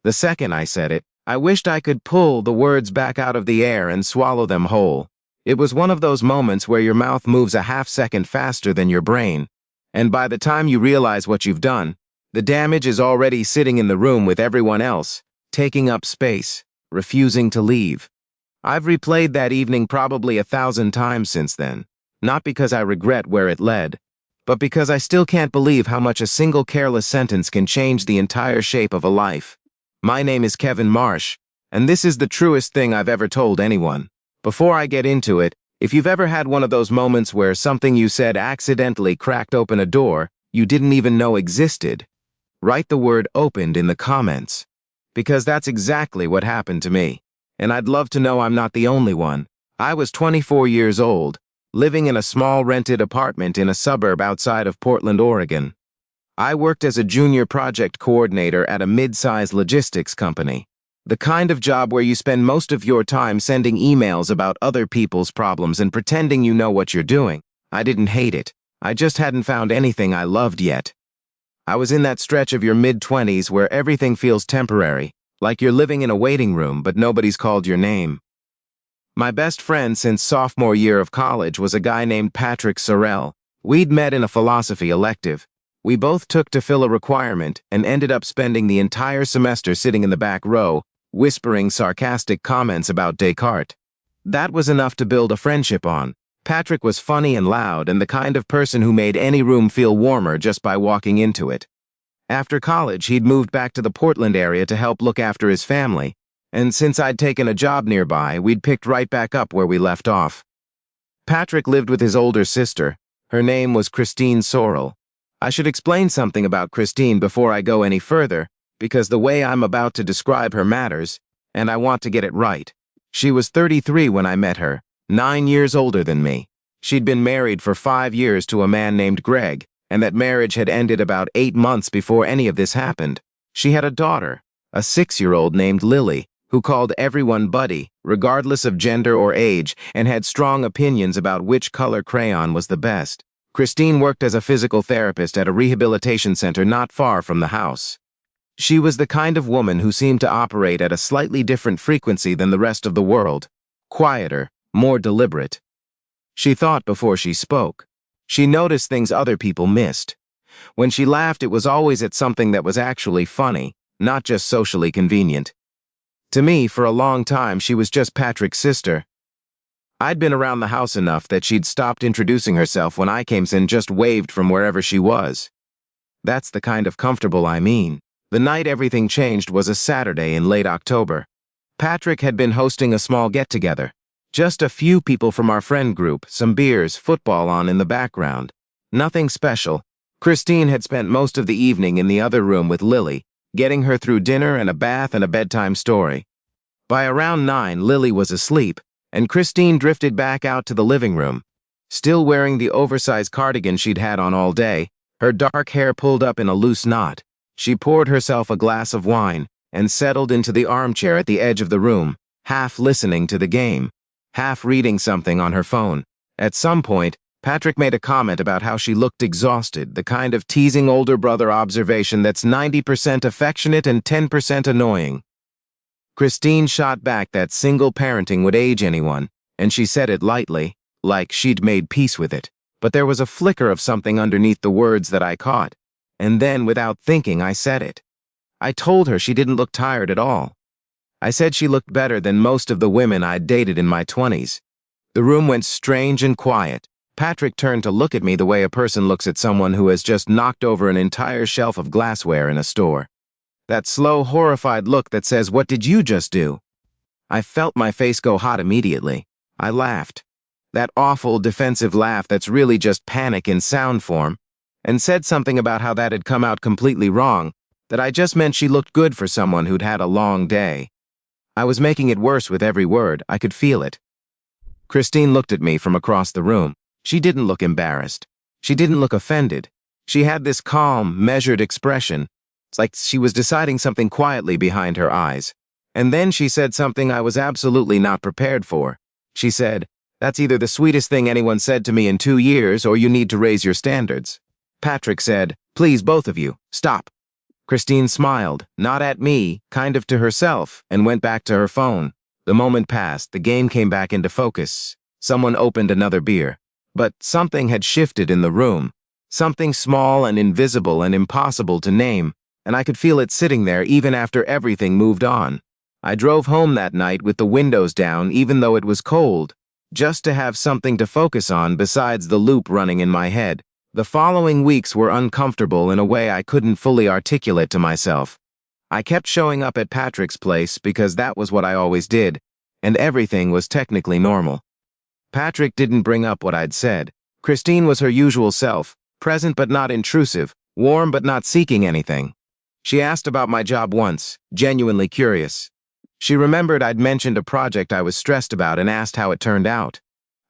The second I said it, I wished I could pull the words back out of the air and swallow them whole. It was one of those moments where your mouth moves a half-second faster than your brain, and by the time you realize what you've done, the damage is already sitting in the room with everyone else, taking up space, refusing to leave. I've replayed that evening probably 1,000 times since then, not because I regret where it led, but because I still can't believe how much a single careless sentence can change the entire shape of a life. My name is Kevin Marsh, and this is the truest thing I've ever told anyone. Before I get into it, if you've ever had one of those moments where something you said accidentally cracked open a door you didn't even know existed, write the word "opened" in the comments, because that's exactly what happened to me. And I'd love to know I'm not the only one. I was 24 years old, living in a small rented apartment in a suburb outside of Portland, Oregon. I worked as a junior project coordinator at a mid-sized logistics company, the kind of job where you spend most of your time sending emails about other people's problems and pretending you know what you're doing. I didn't hate it. I just hadn't found anything I loved yet. I was in that stretch of your mid-20s where everything feels temporary, like you're living in a waiting room but nobody's called your name. My best friend since sophomore year of college was a guy named Patrick Sorrell. We'd met in a philosophy elective. We both took to fill a requirement and ended up spending the entire semester sitting in the back row, whispering sarcastic comments about Descartes. That was enough to build a friendship on. Patrick was funny and loud and the kind of person who made any room feel warmer just by walking into it. After college, he'd moved back to the Portland area to help look after his family, and since I'd taken a job nearby, we'd picked right back up where we left off. Patrick lived with his older sister. Her name was Christine Sorrell. I should explain something about Christine before I go any further, because the way I'm about to describe her matters, and I want to get it right. She was 33 when I met her, 9 years older than me. She'd been married for 5 years to a man named Greg, and that marriage had ended about 8 months before any of this happened. She had a daughter, a 6-year-old named Lily, who called everyone Buddy, regardless of gender or age, and had strong opinions about which color crayon was the best. Christine worked as a physical therapist at a rehabilitation center not far from the house. She was the kind of woman who seemed to operate at a slightly different frequency than the rest of the world, quieter, more deliberate. She thought before she spoke. She noticed things other people missed. When she laughed, it was always at something that was actually funny, not just socially convenient. To me, for a long time, she was just Patrick's sister. I'd been around the house enough that she'd stopped introducing herself when I came in, just waved from wherever she was. That's the kind of comfortable I mean. The night everything changed was a Saturday in late October. Patrick had been hosting a small get-together. Just a few people from our friend group, some beers, football on in the background. Nothing special. Christine had spent most of the evening in the other room with Lily, getting her through dinner and a bath and a bedtime story. By around 9, Lily was asleep, and Christine drifted back out to the living room. Still wearing the oversized cardigan she'd had on all day, her dark hair pulled up in a loose knot. She poured herself a glass of wine and settled into the armchair at the edge of the room, half listening to the game, half reading something on her phone. At some point, Patrick made a comment about how she looked exhausted, the kind of teasing older brother observation that's 90% affectionate and 10% annoying. Christine shot back that single parenting would age anyone, and she said it lightly, like she'd made peace with it. But there was a flicker of something underneath the words that I caught, and then, without thinking, I said it. I told her she didn't look tired at all. I said she looked better than most of the women I'd dated in my 20s. The room went strange and quiet. Patrick turned to look at me the way a person looks at someone who has just knocked over an entire shelf of glassware in a store. That slow, horrified look that says, "What did you just do?" I felt my face go hot immediately. I laughed. That awful, defensive laugh that's really just panic in sound form, and said something about how that had come out completely wrong, that I just meant she looked good for someone who'd had a long day. I was making it worse with every word. I could feel it. Christine looked at me from across the room. She didn't look embarrassed. She didn't look offended. She had this calm, measured expression. It's like she was deciding something quietly behind her eyes. And then she said something I was absolutely not prepared for. She said, "That's either the sweetest thing anyone said to me in 2 years, or you need to raise your standards." Patrick said, "Please, both of you, stop." Christine smiled, not at me, kind of to herself, and went back to her phone. The moment passed, the game came back into focus. Someone opened another beer. But something had shifted in the room. Something small and invisible and impossible to name, and I could feel it sitting there even after everything moved on. I drove home that night with the windows down even though it was cold, just to have something to focus on besides the loop running in my head. The following weeks were uncomfortable in a way I couldn't fully articulate to myself. I kept showing up at Patrick's place because that was what I always did, and everything was technically normal. Patrick didn't bring up what I'd said. Christine was her usual self, present but not intrusive, warm but not seeking anything. She asked about my job once, genuinely curious. She remembered I'd mentioned a project I was stressed about and asked how it turned out.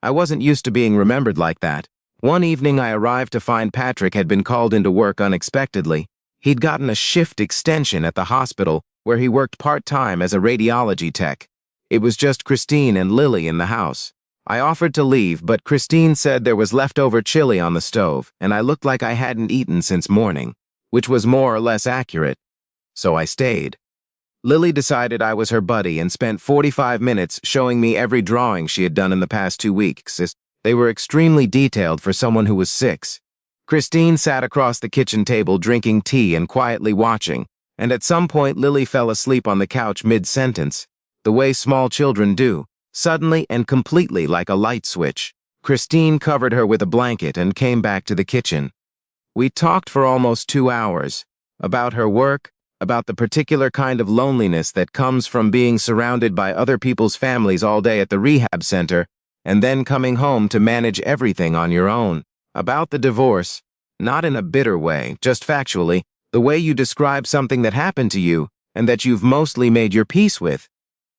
I wasn't used to being remembered like that. One evening I arrived to find Patrick had been called into work unexpectedly. He'd gotten a shift extension at the hospital where he worked part-time as a radiology tech. It was just Christine and Lily in the house. I offered to leave, but Christine said there was leftover chili on the stove, and I looked like I hadn't eaten since morning, which was more or less accurate. So I stayed. Lily decided I was her buddy and spent 45 minutes showing me every drawing she had done in the past 2 weeks. They were extremely detailed for someone who was 6. Christine sat across the kitchen table drinking tea and quietly watching, and at some point Lily fell asleep on the couch mid-sentence, the way small children do, suddenly and completely like a light switch. Christine covered her with a blanket and came back to the kitchen. We talked for almost 2 hours, about her work, about the particular kind of loneliness that comes from being surrounded by other people's families all day at the rehab center, and then coming home to manage everything on your own. About the divorce, not in a bitter way, just factually, the way you describe something that happened to you and that you've mostly made your peace with.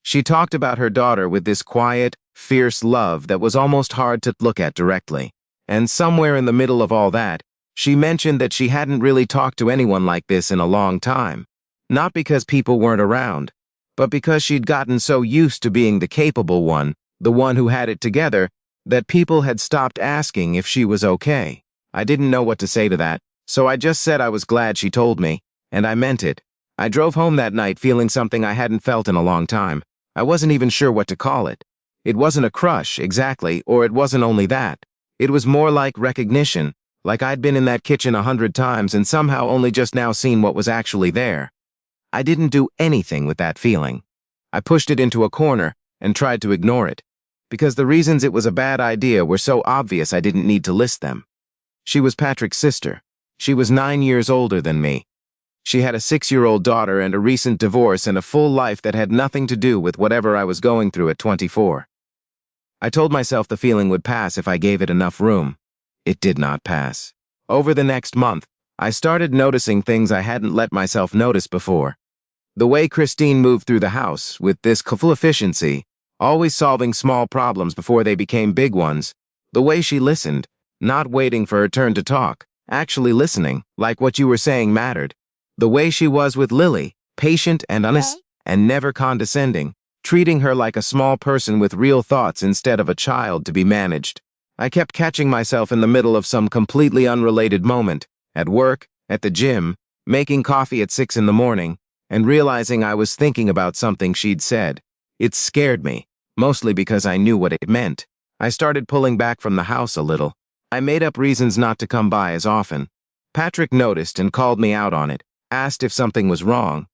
She talked about her daughter with this quiet, fierce love that was almost hard to look at directly. And somewhere in the middle of all that, she mentioned that she hadn't really talked to anyone like this in a long time. Not because people weren't around, but because she'd gotten so used to being the capable one, the one who had it together, that people had stopped asking if she was okay. I didn't know what to say to that, so I just said I was glad she told me, and I meant it. I drove home that night feeling something I hadn't felt in a long time. I wasn't even sure what to call it. It wasn't a crush, exactly, or it wasn't only that. It was more like recognition, like I'd been in that kitchen 100 times and somehow only just now seen what was actually there. I didn't do anything with that feeling. I pushed it into a corner and tried to ignore it, because the reasons it was a bad idea were so obvious I didn't need to list them. She was Patrick's sister. She was 9 years older than me. She had a 6-year-old daughter and a recent divorce and a full life that had nothing to do with whatever I was going through at 24. I told myself the feeling would pass if I gave it enough room. It did not pass. Over the next month, I started noticing things I hadn't let myself notice before. The way Christine moved through the house, with this full efficiency, always solving small problems before they became big ones. The way she listened, not waiting for her turn to talk, actually listening, like what you were saying mattered. The way she was with Lily, patient and honest, and never condescending, treating her like a small person with real thoughts instead of a child to be managed. I kept catching myself in the middle of some completely unrelated moment, at work, at the gym, making coffee at 6 in the morning, and realizing I was thinking about something she'd said. It scared me, mostly because I knew what it meant. I started pulling back from the house a little. I made up reasons not to come by as often. Patrick noticed and called me out on it, asked if something was wrong.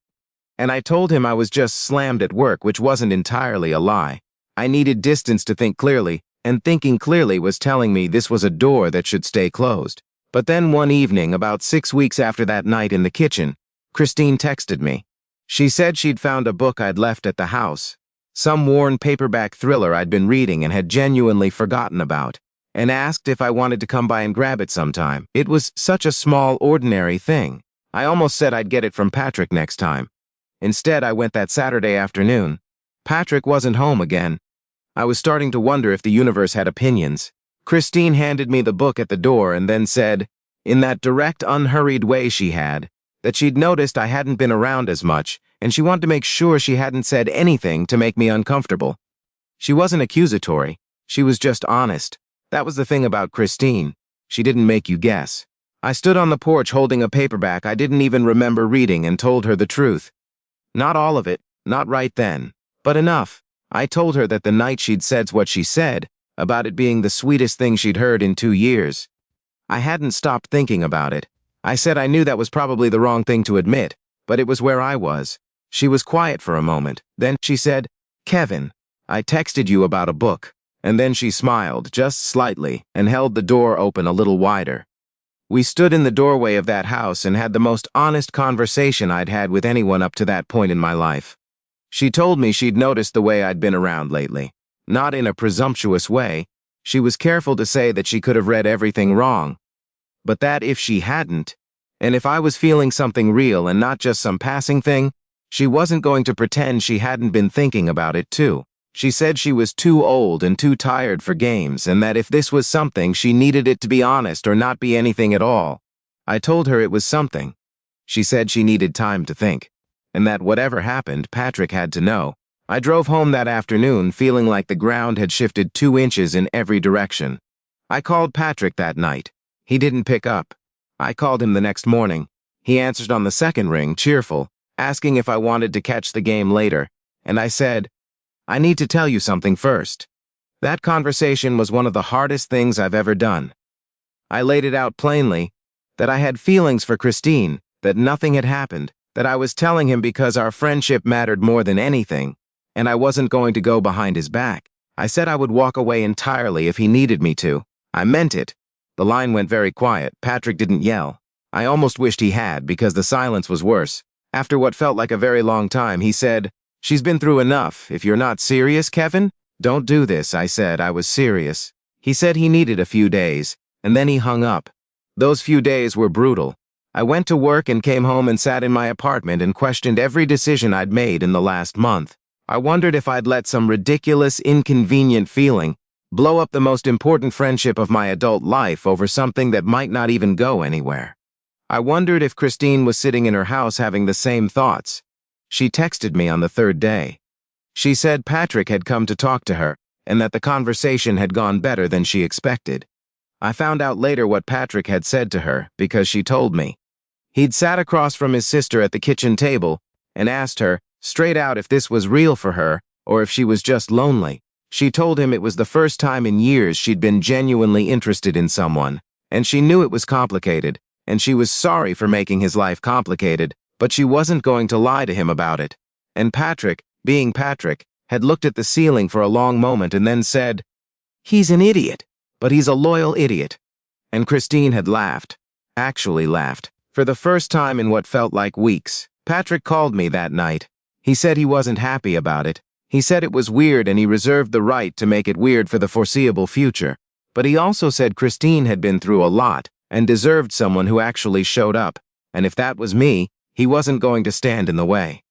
And I told him I was just slammed at work, which wasn't entirely a lie. I needed distance to think clearly, and thinking clearly was telling me this was a door that should stay closed. But then one evening, about 6 weeks after that night in the kitchen, Christine texted me. She said she'd found a book I'd left at the house, some worn paperback thriller I'd been reading and had genuinely forgotten about, and asked if I wanted to come by and grab it sometime. It was such a small, ordinary thing. I almost said I'd get it from Patrick next time. Instead, I went that Saturday afternoon. Patrick wasn't home again. I was starting to wonder if the universe had opinions. Christine handed me the book at the door and then said, in that direct, unhurried way she had, that she'd noticed I hadn't been around as much, and she wanted to make sure she hadn't said anything to make me uncomfortable. She wasn't accusatory. She was just honest. That was the thing about Christine. She didn't make you guess. I stood on the porch holding a paperback I didn't even remember reading and told her the truth. Not all of it, not right then, but enough. I told her that the night she'd said what she said, about it being the sweetest thing she'd heard in 2 years. I hadn't stopped thinking about it. I said I knew that was probably the wrong thing to admit, but it was where I was. She was quiet for a moment. Then she said, "Kevin, I texted you about a book." And then she smiled, just slightly, and held the door open a little wider. We stood in the doorway of that house and had the most honest conversation I'd had with anyone up to that point in my life. She told me she'd noticed the way I'd been around lately. Not in a presumptuous way. She was careful to say that she could have read everything wrong. But that if she hadn't, and if I was feeling something real and not just some passing thing, she wasn't going to pretend she hadn't been thinking about it too. She said she was too old and too tired for games, and that if this was something, she needed it to be honest or not be anything at all. I told her it was something. She said she needed time to think, and that whatever happened, Patrick had to know. I drove home that afternoon feeling like the ground had shifted 2 inches in every direction. I called Patrick that night. He didn't pick up. I called him the next morning. He answered on the second ring, cheerful, asking if I wanted to catch the game later, and I said, "I need to tell you something first." That conversation was one of the hardest things I've ever done. I laid it out plainly, that I had feelings for Christine, that nothing had happened, that I was telling him because our friendship mattered more than anything, and I wasn't going to go behind his back. I said I would walk away entirely if he needed me to. I meant it. The line went very quiet. Patrick didn't yell. I almost wished he had, because the silence was worse. After what felt like a very long time, he said, "She's been through enough. If you're not serious, Kevin, don't do this." I said I was serious. He said he needed a few days, and then he hung up. Those few days were brutal. I went to work and came home and sat in my apartment and questioned every decision I'd made in the last month. I wondered if I'd let some ridiculous, inconvenient feeling blow up the most important friendship of my adult life over something that might not even go anywhere. I wondered if Christine was sitting in her house having the same thoughts. She texted me on the 3rd day. She said Patrick had come to talk to her, and that the conversation had gone better than she expected. I found out later what Patrick had said to her, because she told me. He'd sat across from his sister at the kitchen table and asked her, straight out, if this was real for her, or if she was just lonely. She told him it was the first time in years she'd been genuinely interested in someone, and she knew it was complicated, and she was sorry for making his life complicated, but she wasn't going to lie to him about it. And Patrick, being Patrick, had looked at the ceiling for a long moment and then said, "He's an idiot, but he's a loyal idiot." And Christine had laughed. Actually laughed. For the first time in what felt like weeks. Patrick called me that night. He said he wasn't happy about it. He said it was weird and he reserved the right to make it weird for the foreseeable future. But he also said Christine had been through a lot and deserved someone who actually showed up. And if that was me, he wasn't going to stand in the way.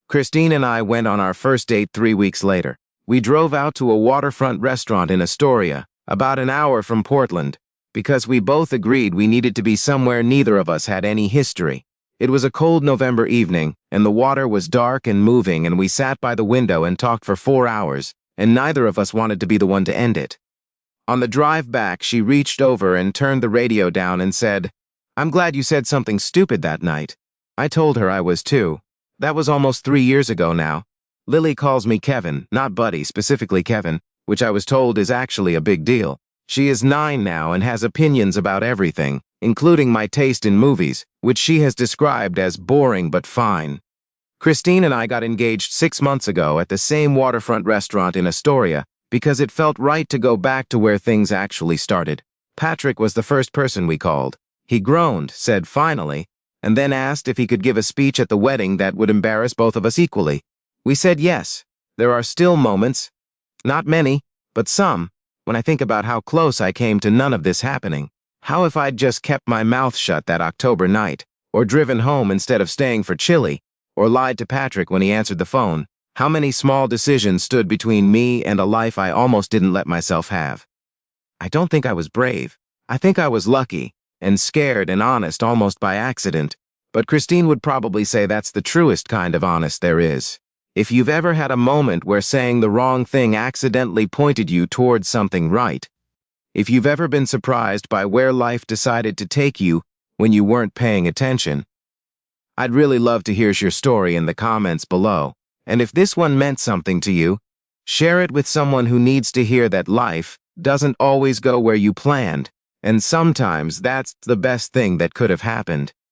Christine and I went on our first date 3 weeks later. We drove out to a waterfront restaurant in Astoria, about an hour from Portland, because we both agreed we needed to be somewhere neither of us had any history. It was a cold November evening, and the water was dark and moving, and we sat by the window and talked for 4 hours, and neither of us wanted to be the one to end it. On the drive back, she reached over and turned the radio down and said, "I'm glad you said something stupid that night." I told her I was too. That was almost 3 years ago now. Lily calls me Kevin, not Buddy, specifically Kevin, which I was told is actually a big deal. She is 9 now and has opinions about everything, including my taste in movies, which she has described as boring but fine. Christine and I got engaged 6 months ago at the same waterfront restaurant in Astoria because it felt right to go back to where things actually started. Patrick was the first person we called. He groaned, said finally, and then asked if he could give a speech at the wedding that would embarrass both of us equally. We said yes. There are still moments, not many, but some, when I think about how close I came to none of this happening. How if I'd just kept my mouth shut that October night, or driven home instead of staying for chili, or lied to Patrick when he answered the phone? How many small decisions stood between me and a life I almost didn't let myself have? I don't think I was brave. I think I was lucky, and scared and honest almost by accident. But Christine would probably say that's the truest kind of honest there is. If you've ever had a moment where saying the wrong thing accidentally pointed you towards something right, if you've ever been surprised by where life decided to take you when you weren't paying attention. I'd really love to hear your story in the comments below. And if this one meant something to you, share it with someone who needs to hear that life doesn't always go where you planned, and sometimes that's the best thing that could have happened.